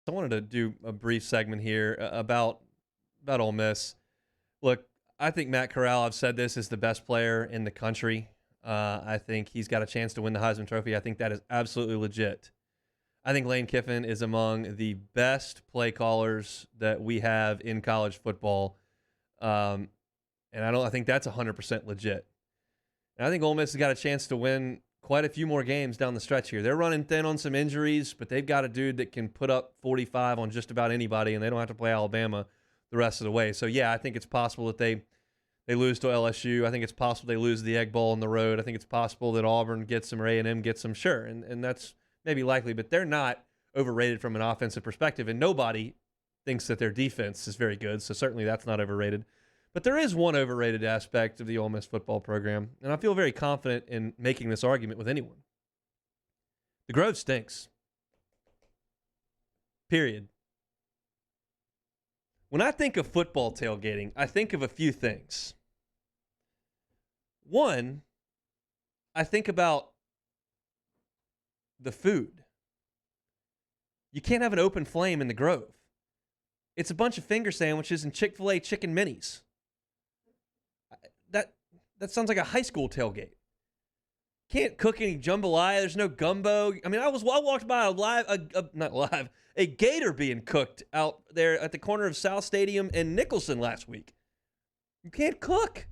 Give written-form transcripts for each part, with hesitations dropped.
I wanted to do a brief segment here about Ole Miss. Look, I think Matt Corral, I've said this, is the best player in the country. I think he's got a chance to win the Heisman Trophy. I think that is absolutely legit. I think Lane Kiffin is among the best play callers that we have in college football. And I think that's 100% legit. And I think Ole Miss has got a chance to win quite a few more games down the stretch here. They're running thin on some injuries, but they've got a dude that can put up 45 on just about anybody, and they don't have to play Alabama the rest of the way. So, yeah, I think it's possible that they lose to LSU. I think it's possible they lose the Egg Bowl on the road. I think it's possible that Auburn gets them or A&M gets them, sure, and that's maybe likely. But they're not overrated from an offensive perspective, and nobody thinks that their defense is very good, so certainly that's not overrated. But there is one overrated aspect of the Ole Miss football program, and I feel very confident in making this argument with anyone. The Grove stinks. Period. When I think of football tailgating, I think of a few things. One, I think about the food. You can't have an open flame in the Grove. It's a bunch of finger sandwiches and Chick-fil-A chicken minis. That sounds like a high school tailgate. Can't cook any jambalaya. There's no gumbo. I mean, I walked by a gator being cooked out there at the corner of South Stadium and Nicholson last week. You can't cook.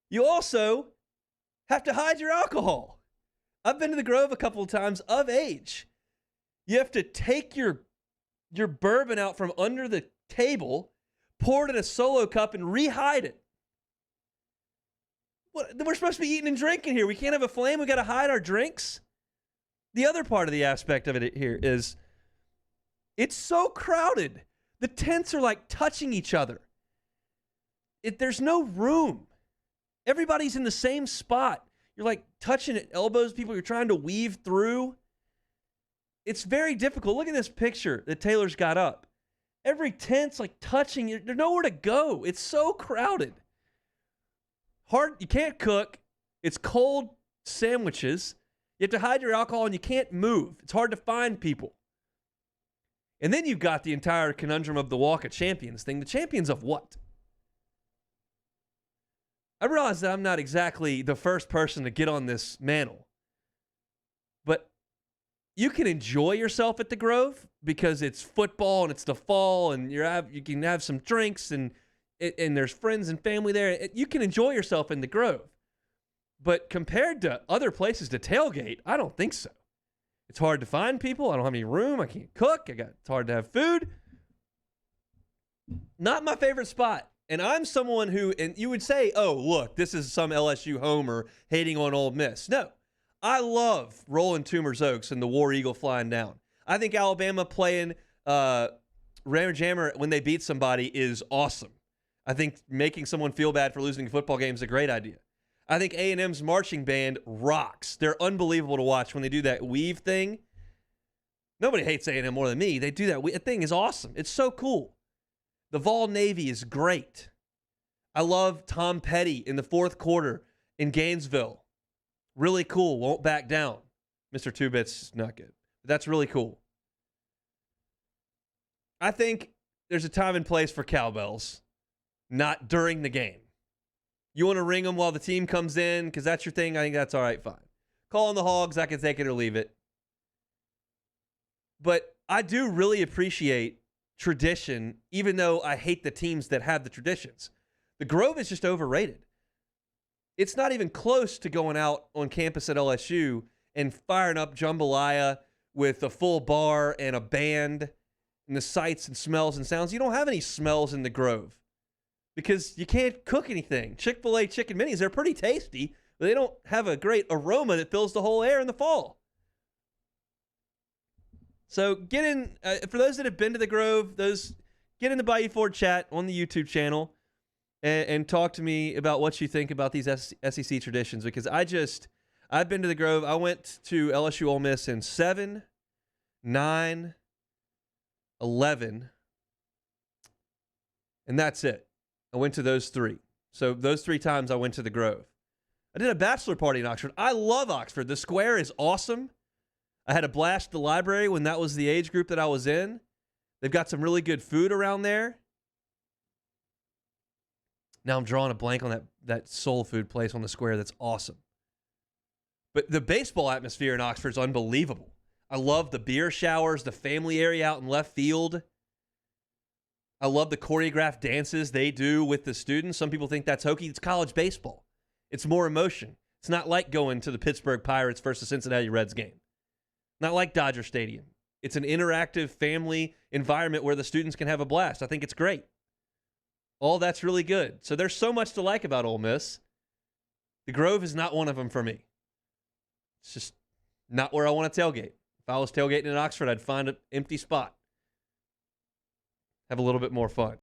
You also have to hide your alcohol. I've been to the Grove a couple of times of age. You have to take your bourbon out from under the table, pour it in a solo cup, and re-hide it. We're supposed to be eating and drinking here. We can't have a flame. We got to hide our drinks. The other part of the aspect of it here is it's so crowded. The tents are like touching each other. There's no room. Everybody's in the same spot. You're like touching at elbows, people you're trying to weave through. It's very difficult. Look at this picture that Taylor's got up. Every tent's like touching you. There's nowhere to go. It's so crowded. Hard. You can't cook. It's cold sandwiches. You have to hide your alcohol and you can't move. It's hard to find people. And then you've got the entire conundrum of the Walk of Champions thing. The champions of what? I realize that I'm not exactly the first person to get on this mantle. But you can enjoy yourself at the Grove because it's football and it's the fall and you can have some drinks and there's friends and family there. You can enjoy yourself in the Grove. But compared to other places to tailgate, I don't think so. It's hard to find people. I don't have any room. I can't cook. It's hard to have food. Not my favorite spot. And I'm someone who, and you would say, oh, look, this is some LSU homer hating on Ole Miss. No, I love rolling Toomer's Oaks and the War Eagle flying down. I think Alabama playing Rammer Jammer when they beat somebody is awesome. I think making someone feel bad for losing a football game is a great idea. I think A&M's marching band rocks. They're unbelievable to watch when they do that weave thing. Nobody hates A&M more than me. They do that thing is awesome. It's so cool. The Vol Navy is great. I love Tom Petty in the fourth quarter in Gainesville. Really cool. Won't back down. Mr. Two-Bits, not good. But that's really cool. I think there's a time and place for cowbells, not during the game. You want to ring them while the team comes in because that's your thing? I think that's all right, fine. Calling the Hogs, I can take it or leave it. But I do really appreciate tradition, even though I hate the teams that have the traditions. The Grove is just overrated. It's not even close to going out on campus at LSU and firing up jambalaya with a full bar and a band and the sights and smells and sounds. You don't have any smells in the Grove because you can't cook anything. Chick-fil-A chicken minis, they're pretty tasty, but they don't have a great aroma that fills the whole air in the fall. So get in, for those that have been to the Grove, get in the Bayou Ford chat on the YouTube channel and talk to me about what you think about these SEC traditions, because I've been to the Grove. I went to LSU Ole Miss in 7, 9, 11, and that's it. I went to those three. So those 3 times I went to the Grove. I did a bachelor party in Oxford. I love Oxford. The square is awesome. I had a blast at the library when that was the age group that I was in. They've got some really good food around there. Now I'm drawing a blank on that soul food place on the square that's awesome. But the baseball atmosphere in Oxford is unbelievable. I love the beer showers, the family area out in left field. I love the choreographed dances they do with the students. Some people think that's hokey. It's college baseball. It's more emotion. It's not like going to the Pittsburgh Pirates versus Cincinnati Reds game. Not like Dodger Stadium. It's an interactive family environment where the students can have a blast. I think it's great. All that's really good. So there's so much to like about Ole Miss. The Grove is not one of them for me. It's just not where I want to tailgate. If I was tailgating in Oxford, I'd find an empty spot. Have a little bit more fun.